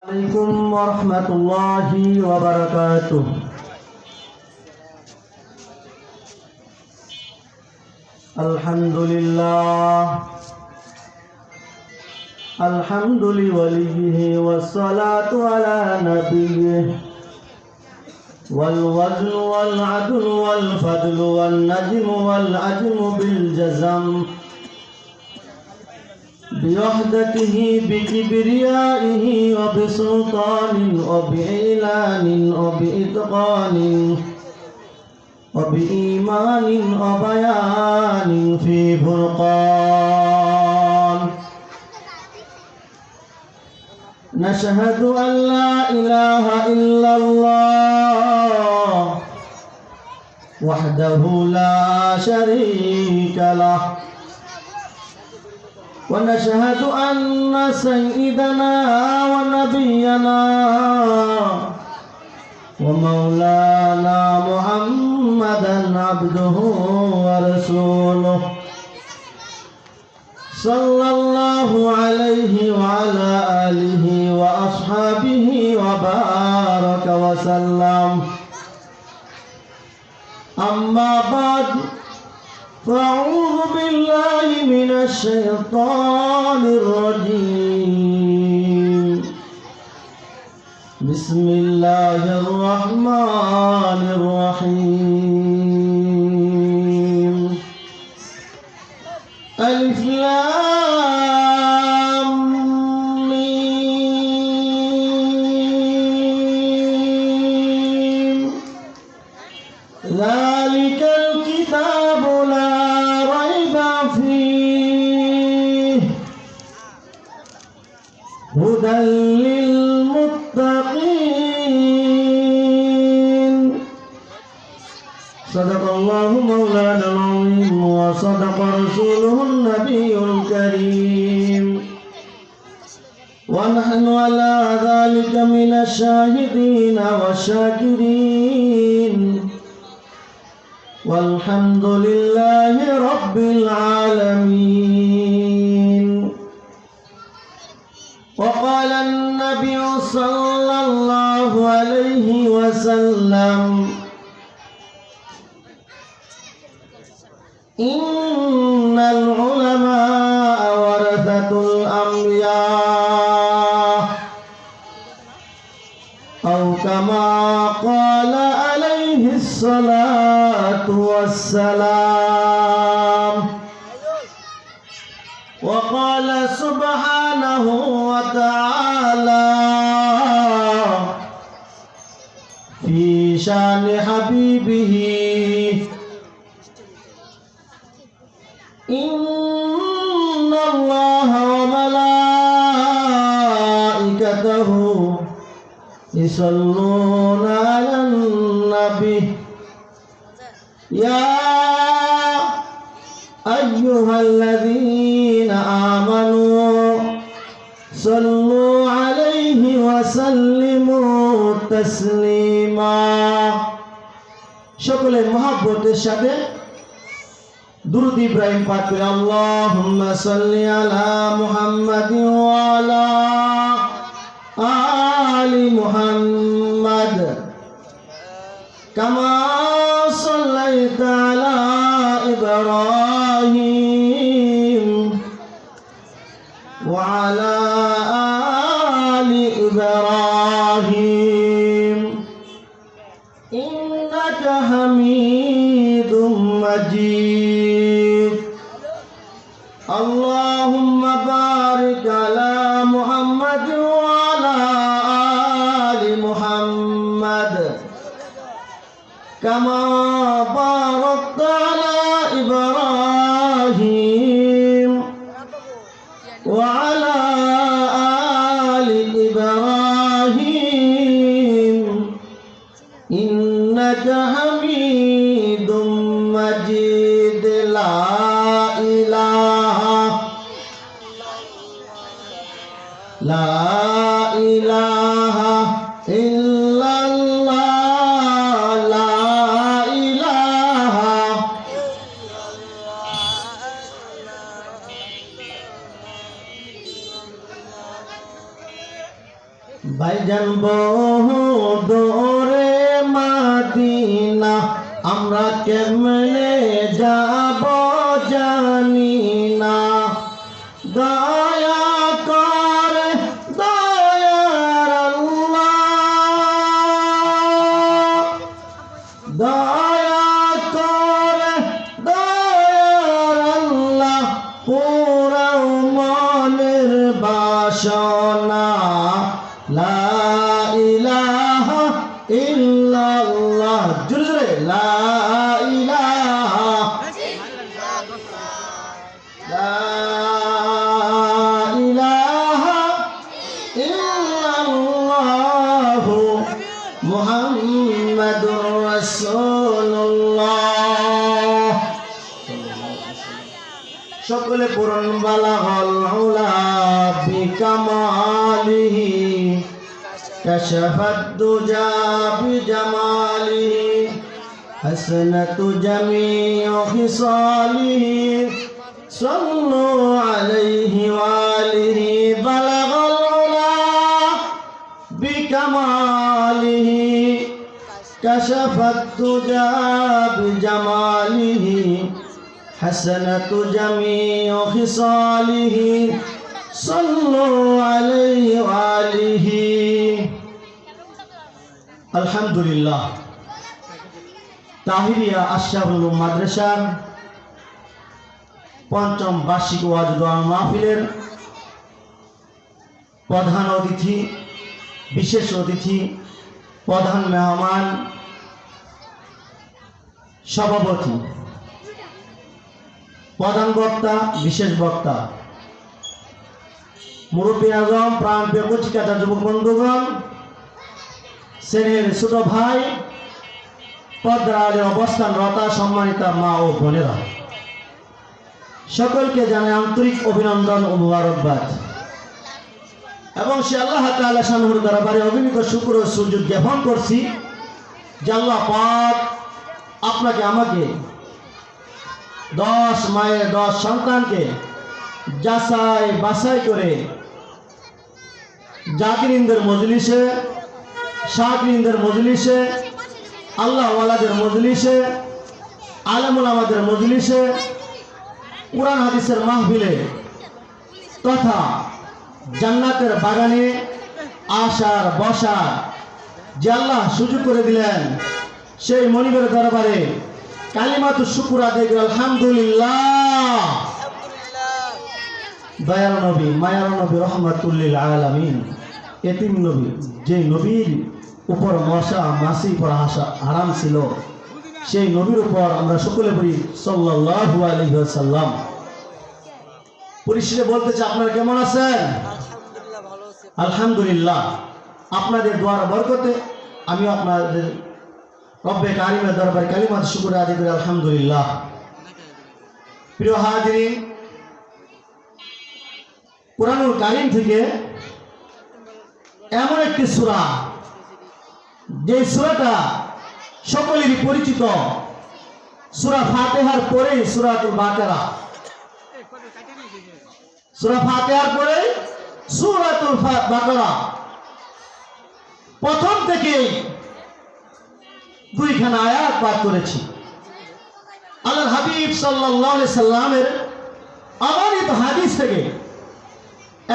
عليكم ورحمة الله وبركاته. الحمد لله الحمد لوليه والصلاة على نبيه والوزن والعدل والفضل والنجم والعجم بالجزم بوحدته بكبريائه وبسلطان وبإعلان وبإتقان وبإيمان وبيان في فرقان. نشهد أن لا إله إلا الله وحده لا شريك له، ونشهد أن سيدنا ونبينا ومولانا محمدا عبده ورسوله صلى الله عليه وعلى آله وأصحابه وبارك وسلم. أما بعد، فأعوذ بالله من الشيطان الرجيم. بسم الله الرحمن الرحيم. ألف لام ميم. ذلك الكتاب لا ريب فيه هدى للمتقين. صدق الله مولانا العظيم وصدق رسوله النبي الكريم، ونحن على ذلك من الشاهدين والشاكرين، والحمد لله رب العالمين. وقال النبي صلى الله عليه وسلم: إن العلماء ورثة الأنبياء، أو كما قال عليه الصلاة والسلام. وقال سبحانه وتعالى في شان حبيبه: إن الله وملائكته يصلون على النبي يا أيها الذين آمنوا صلوا عليه وسلموا تسليما. সকলের মহব্বতের সাথে দুরূদ ইব্রাহিম পাঠ করে আল্লাহুম্মা সাল্লি আলা মুহাম্মাদিন ওয়া আলা আলি মুহাম্মাদ কামা সাল্লাইতা আলা ইব্রাহিম ওয়া আলা আলি ইব্রাহিম ইন্নাকা হামিদুম মাজিদ। আল্লাহুম্মা বারিক আলা মুহাম্মাদ ওয়া আলা আলি মুহাম্মাদ কামা বারাকতা আলা ইব্রাহিম ওয়া আলা আলি ইব্রাহিম ইন্নাকা হামিদুম মাজিদ। লা ইলাহা ইল্লাল্লাহ, লা ইলাহা ভাইজান বহু দূরে মদিনা, আমরা কেমনে যাব জানি না। দয়া করে দয়ার আল্লাহ, দয়া করে দয়ার আল্লাহ, পুরাও মনের বাসনা। লা ইলাহা ইল্লাল্লাহ, জোরে জোরে লা ইলাহা, লা ইলাহা ইল্লাল্লাহ মুহাম্মাদুর রাসূলুল্লাহ। সকলে পূরণ বালাগল উলা বিকামালিহি, কাশাফাত দুজা বিজামালিহি, হাসনাতু জামিউ খিসালিহি, সাল্লু আলাইহি ওয়া আলিহি। বালাগল উলা বিকামালিহি, কাশাফাত দুজা বিজামালিহি, হাসনাতু জামিউ খিসালিহি, সাল্লু আলাইহি ওয়া আলিহি। আলহামদুলিল্লাহ, তাহিরিয়া আশরাফুল মাদ্রাসার পঞ্চম বার্ষিক ওয়াজ দোয়া মাহফিলের প্রধান অতিথি, বিশেষ অতিথি, প্রধান মেহমান, সভাপতি, প্রধান বক্তা, বিশেষ বক্তা, মুরব্বী আজম, প্রাণপ্রিয় কচিকাটা যুবক বন্ধুগণ, শ্রেণীর ছোট ভাই, পর্দার আড়ালে অবস্থানরতা সম্মানিতা মা ও বোনেরা, সকলকে জানাই আন্তরিক অভিনন্দন ও মুবারকবাদ। এবং সে আল্লাহ তাআলা শানুর দরবারে অগণিত শুকর ও সুজুদ জ্ঞাপন করছি যে আল্লাহ পাক আপনাকে আমাকে 10 মায়ের 10 সন্তানকে যাচাই বাছাই করে জাকিরিনদের মজলিসে, শাকিরিনদের মজলিসে, আল্লাহ ওয়ালাদের মজলিসে, আলেম ওলামাদের মজলিসে, কুরআন হাদিসের মাহফিলে তথা জান্নাতের বাগানে আসার বসার যে আল্লাহ সুযোগ করে দিলেন, সেই মনিবের দরবারে কালিমাতু শুকর আদায় করে আলহামদুলিল্লাহ। দয়াল নবী, মায়ার নবী, রহমাতুল লিল আলামিন, এতিম নবী, যে নবীর উপর মশা মাছি পড়া হারাম ছিল, সেই নবীর উপর আমরা সকলে বলি সাল্লাল্লাহু আলাইহি ওয়াসাল্লাম। পরিশেষে বলতে চাই, আপনারা কেমন আছেন? আলহামদুলিল্লাহ। আপনাদের দোয়ার বরকতে আমি আপনাদের রব্বে কারিমের দরবারে কালিমাত শুকর আদায় করি আলহামদুলিল্লাহ। প্রিয় হাজিরিন, কুরআনুল কারীম থেকে এমন একটি সূরা, যে সূরাটা সকলেরই পরিচিত, সূরা ফাতিহার পরেই সূরাতুল বাকারা, সূরা ফাতিহার পরে সূরাতুল বাকারা, প্রথম থেকে 2খানা আয়াত পাঠ করেছি। আল্লাহর হাবিব সাল্লাল্লাহু আলাইহি সাল্লামের অগণিত হাদিস থেকে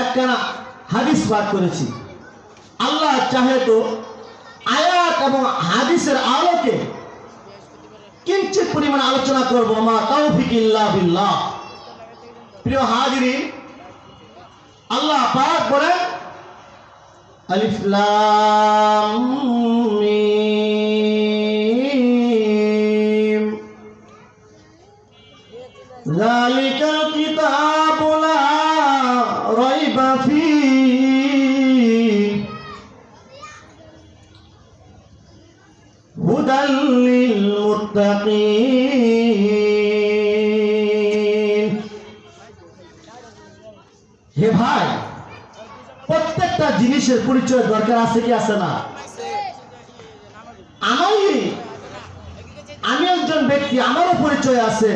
একখানা হাদিস পাঠ করেছি। আল্লাহ চাহে তো আয়াত এবং হাদিসের আলোকে কিঞ্চিত পরিমাণ আলোচনা করব। মা তাওফিক ইল্লা বিল্লাহ। প্রিয় হাজিরিন, আল্লাহ পাক বলেন আলিফ লাম মিম, যালিকাল কিতাবু লা রাইবা ফীহি হুদাল লিল মুত্তাকিন। হে ভাই, প্রত্যেকটা জিনিসের পরিচয় দরকার আছে কি আছে না? আমি একজন ব্যক্তি, আমারও পরিচয় আছে,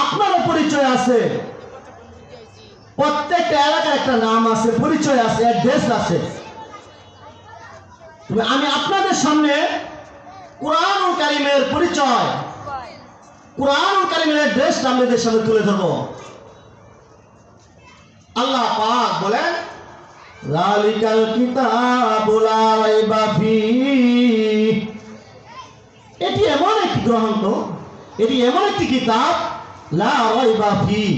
আপনারও পরিচয় আছে। প্রত্যেকটা এলাকার একটা নাম আছে, পরিচয় আছে, অ্যাড্রেস আছে। আমি আপনাদের সামনে কুরআনুল কারীমের পরিচয়, কুরআনুল কারীমের অ্যাড্রেসটা আপনাদের সামনে তুলে ধরব। আল্লাহ পাক বলেন, যালিকাল কিতাবু লা রাইবা ফীহ, এটি এমন একটি গ্রন্থ, এটি এমন একটি কিতাব, লা রাইবা ফীহ,